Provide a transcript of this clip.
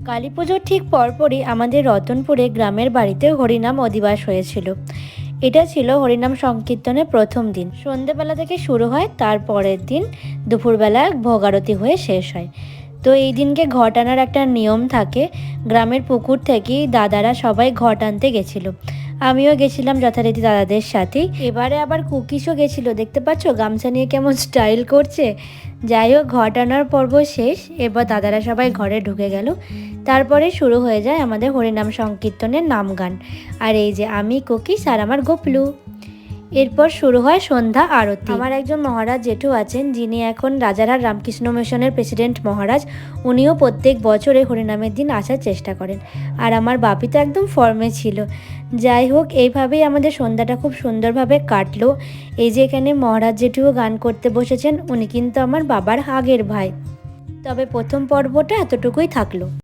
কালী পুজোর ঠিক পরপরই আমাদের রতনপুরে গ্রামের বাড়িতে হরিনাম অধিবাস হয়েছিল। এটা ছিল হরিনাম সংকীর্তনের প্রথম দিন। সন্ধেবেলা থেকে শুরু হয়, তার পরের দিন দুপুরবেলা ভোগারতি হয়ে শেষ হয়। তো এই দিনকে ঘট আনার একটা নিয়ম থাকে। গ্রামের পুকুর থেকেই দাদারা সবাই ঘট আনতে গেছিলো, আমিও গেছিলাম যথারীতি দাদাদের সাথেই। এবারে আবার কুকিসও গেছিলো, দেখতে পাচ্ছ গামছা নিয়ে কেমন স্টাইল করছে। যাই হোক, ঘট আনার পর্ব শেষ, এবার দাদারা সবাই ঘরে ঢুকে গেল। তারপরে শুরু হয়ে যায় আমাদের হরিনাম সংকীর্তনের নাম গান। আর এই যে আমি কুকিস আর আমার গোপলু। এরপর শুরু হয় সন্ধ্যা আরতি। আমার একজন মহারাজ জেঠু আছেন, যিনি এখন রাজারহাট রামকৃষ্ণ মিশনের প্রেসিডেন্ট মহারাজ। উনিও প্রত্যেক বছরে হরিনামের দিন আসার চেষ্টা করেন। আর আমার বাপি তো একদম ফর্মে ছিল। যাই হোক, এইভাবেই আমাদের সন্ধ্যাটা খুব সুন্দরভাবে কাটলো। এই যে এখানে মহারাজ জেঠুও গান করতে বসেছেন, উনি কিন্তু আমার বাবার আগের ভাই। তবে প্রথম পর্বটা এতটুকুই থাকলো।